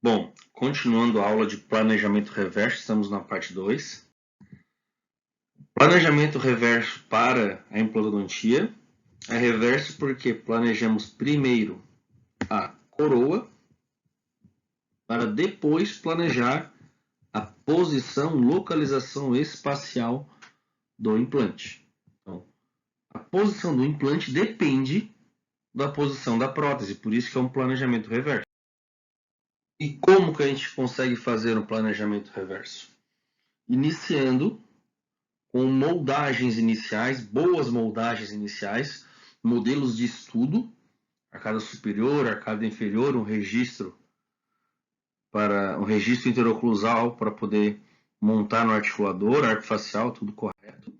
Bom, continuando a aula de planejamento reverso, estamos na parte 2. Planejamento reverso para a implantodontia. É reverso porque planejamos primeiro a coroa para depois planejar a posição, localização espacial do implante. Então, a posição do implante depende da posição da prótese, por isso que é um planejamento reverso. E como que a gente consegue fazer um planejamento reverso? Iniciando com moldagens iniciais, boas moldagens iniciais, modelos de estudo, arcada superior, arcada inferior, um registro interoclusal para poder montar no articulador, arco facial, tudo correto.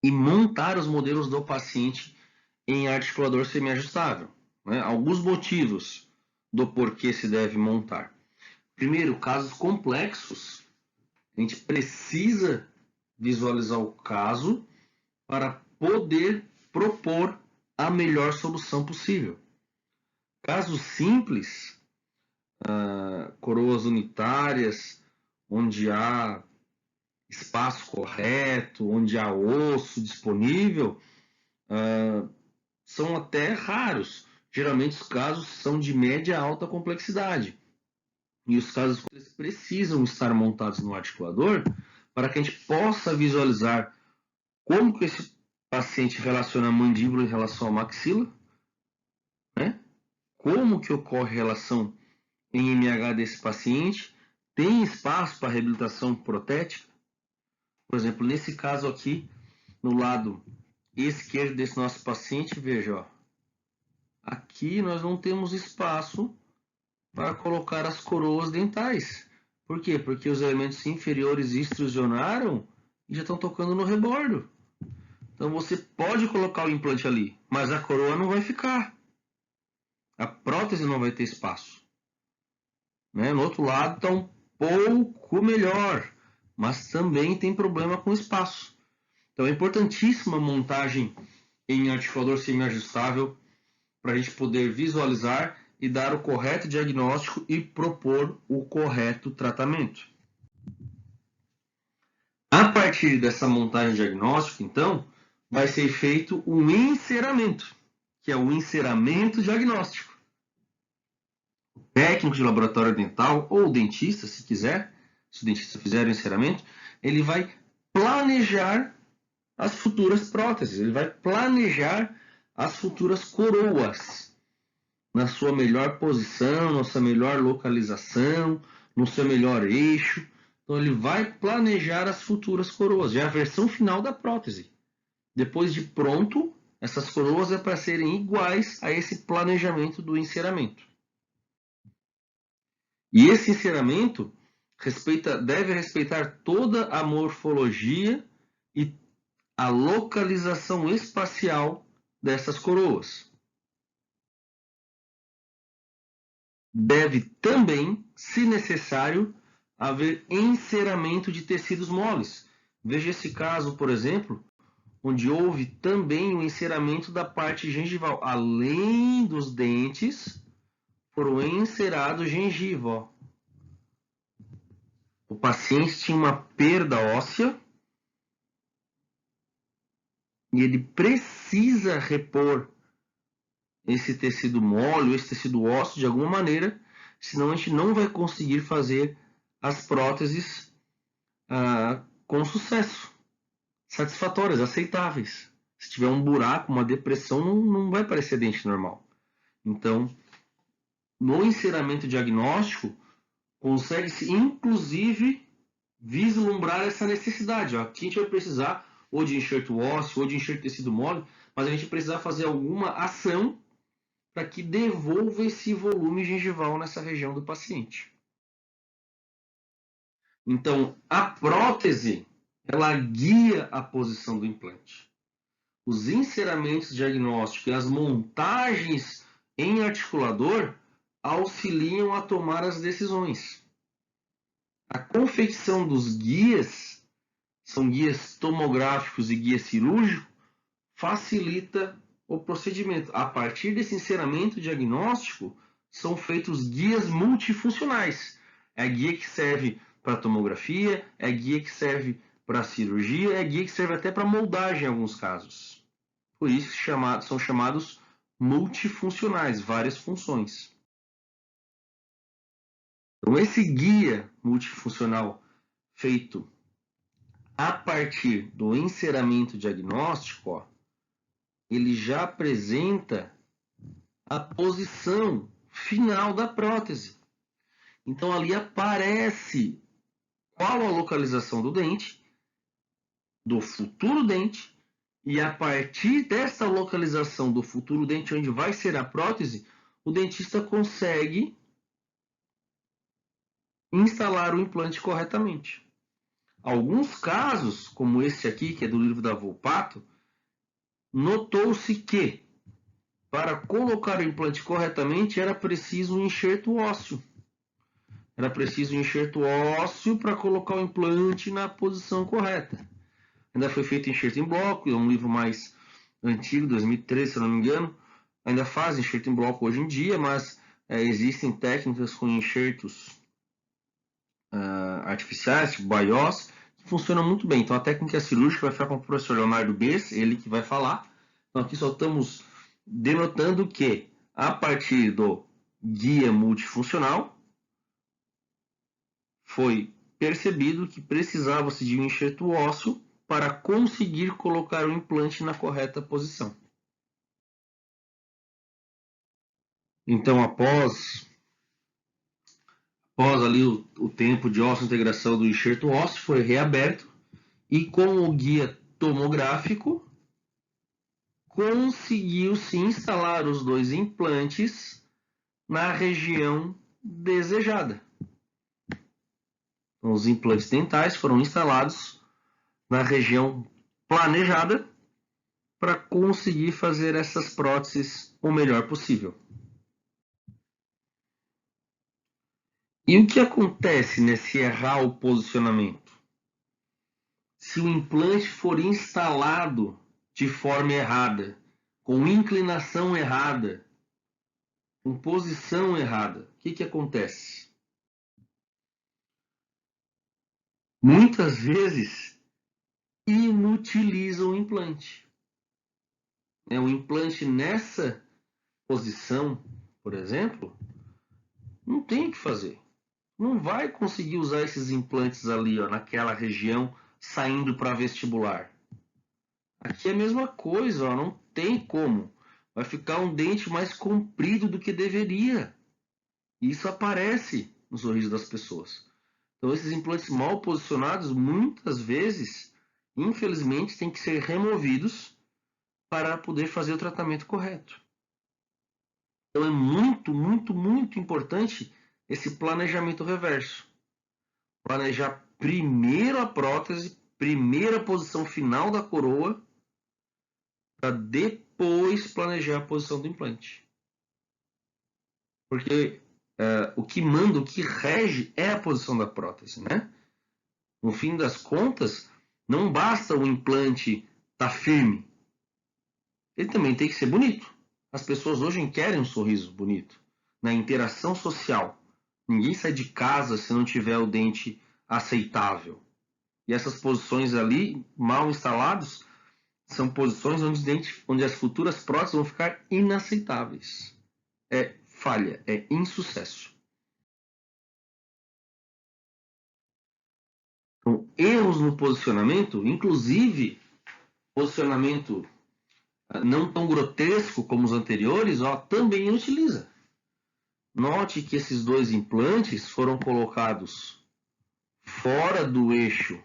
E montar os modelos do paciente em articulador semiajustável. Né? Alguns motivos do porquê se deve montar. Primeiro, casos complexos. A gente precisa visualizar o caso para poder propor a melhor solução possível. Casos simples, coroas unitárias, onde há espaço correto, onde há osso disponível, são até raros. Geralmente os casos são de média a alta complexidade. E os casos precisam estar montados no articulador para que a gente possa visualizar como que esse paciente relaciona a mandíbula em relação à maxila, né? Como que ocorre a relação em MH desse paciente, tem espaço para reabilitação protética? Por exemplo, nesse caso aqui, no lado esquerdo desse nosso paciente, veja, ó, aqui nós não temos espaço para colocar as coroas dentais. Por quê? Porque os elementos inferiores extrusionaram e já estão tocando no rebordo. Então você pode colocar o implante ali, mas a coroa não vai ficar. A prótese não vai ter espaço. Né? No outro lado está um pouco melhor, mas também tem problema com espaço. Então é importantíssima a montagem em articulador semiajustável para a gente poder visualizar e dar o correto diagnóstico e propor o correto tratamento. A partir dessa montagem diagnóstica, então, vai ser feito um enceramento, que é o enceramento diagnóstico. O técnico de laboratório dental, ou o dentista, se quiser, se o dentista fizer o enceramento, ele vai planejar as futuras próteses, ele vai planejar as futuras coroas na sua melhor posição, na sua melhor localização, no seu melhor eixo. Então ele vai planejar as futuras coroas, já é a versão final da prótese. Depois de pronto, essas coroas é para serem iguais a esse planejamento do enceramento. E esse enceramento deve respeitar toda a morfologia e a localização espacial dessas coroas. Deve também, se necessário, haver enceramento de tecidos moles. Veja esse caso, por exemplo, onde houve também o enceramento da parte gengival. Além dos dentes, foram encerados gengiva. Ó. O paciente tinha uma perda óssea e ele precisa repor esse tecido mole, esse tecido ósseo de alguma maneira, senão a gente não vai conseguir fazer as próteses com sucesso, satisfatórias, aceitáveis. Se tiver um buraco, uma depressão, não vai parecer dente normal. Então, no enceramento diagnóstico, consegue-se inclusive vislumbrar essa necessidade. Ó. Aqui a gente vai precisar ou de enxerto ósseo ou de enxerto de tecido mole, mas a gente precisa fazer alguma ação para que devolva esse volume gengival nessa região do paciente. Então, a prótese, ela guia a posição do implante. Os enceramentos diagnósticos e as montagens em articulador auxiliam a tomar as decisões. A confecção dos guias, são guias tomográficos e guia cirúrgico, facilita o procedimento. A partir desse enceramento diagnóstico, são feitos guias multifuncionais. É a guia que serve para tomografia, é a guia que serve para cirurgia, é a guia que serve até para moldagem em alguns casos. Por isso são chamados multifuncionais, várias funções. Então, esse guia multifuncional feito a partir do enceramento diagnóstico, ele já apresenta a posição final da prótese. Então, ali aparece qual a localização do dente, do futuro dente, e a partir dessa localização do futuro dente, onde vai ser a prótese, o dentista consegue instalar o implante corretamente. Alguns casos, como esse aqui, que é do livro da Volpato, notou-se que para colocar o implante corretamente era preciso um enxerto ósseo. Era preciso um enxerto ósseo para colocar o implante na posição correta. Ainda foi feito enxerto em bloco, é um livro mais antigo, 2013, se não me engano. Ainda faz enxerto em bloco hoje em dia, mas existem técnicas com enxertos artificiais, tipo BIOS, que funcionam muito bem. Então a técnica cirúrgica vai ficar com o professor Leonardo Bess, ele que vai falar. Então aqui só estamos denotando que, a partir do guia multifuncional, foi percebido que precisava-se de um enxerto ósseo para conseguir colocar o implante na correta posição. Então, após ali o tempo de osso-integração do enxerto ósseo, foi reaberto e com o guia tomográfico conseguiu-se instalar os dois implantes na região desejada. Então, os implantes dentais foram instalados na região planejada para conseguir fazer essas próteses o melhor possível. E o que acontece nesse errar o posicionamento? Se o implante for instalado de forma errada, com inclinação errada, com posição errada, o que acontece? Muitas vezes inutilizam o implante. O implante nessa posição, por exemplo, não tem o que fazer. Não vai conseguir usar esses implantes ali, naquela região, saindo para vestibular. Aqui é a mesma coisa, não tem como. Vai ficar um dente mais comprido do que deveria. Isso aparece no sorriso das pessoas. Então, esses implantes mal posicionados, muitas vezes, infelizmente, têm que ser removidos para poder fazer o tratamento correto. Então, é muito, muito, muito importante esse planejamento reverso. Planejar primeiro a prótese, primeiro a posição final da coroa, para depois planejar a posição do implante. Porque o que manda, o que rege é a posição da prótese, né? No fim das contas, não basta o implante estar firme. Ele também tem que ser bonito. As pessoas hoje querem um sorriso bonito. Na interação social. Ninguém sai de casa se não tiver o dente aceitável. E essas posições ali, mal instaladas, são posições onde as futuras próteses vão ficar inaceitáveis. É falha, é insucesso. Então, erros no posicionamento, inclusive posicionamento não tão grotesco como os anteriores, também utiliza. Note que esses dois implantes foram colocados fora do eixo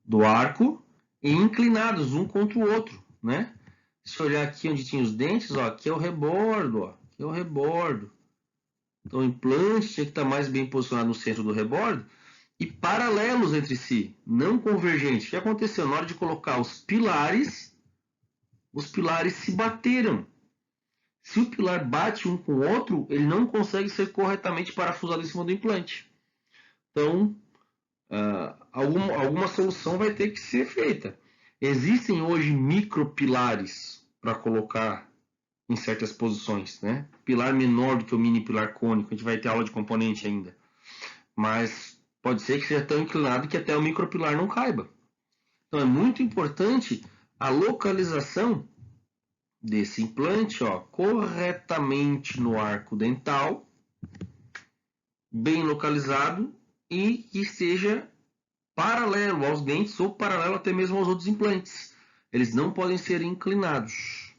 do arco e inclinados um contra o outro, né? Se olhar aqui onde tinha os dentes, aqui é o rebordo, aqui é o rebordo. Então o implante tinha que estar mais bem posicionado no centro do rebordo e paralelos entre si, não convergentes. O que aconteceu? Na hora de colocar os pilares se bateram. Se o pilar bate um com o outro, ele não consegue ser corretamente parafusado em cima do implante. Então, alguma solução vai ter que ser feita. Existem hoje micropilares para colocar em certas posições, né? Pilar menor do que o mini pilar cônico, a gente vai ter aula de componente ainda. Mas pode ser que seja tão inclinado que até o micropilar não caiba. Então é muito importante a localização desse implante, ó, corretamente no arco dental, bem localizado e que esteja paralelo aos dentes ou paralelo até mesmo aos outros implantes. Eles não podem ser inclinados.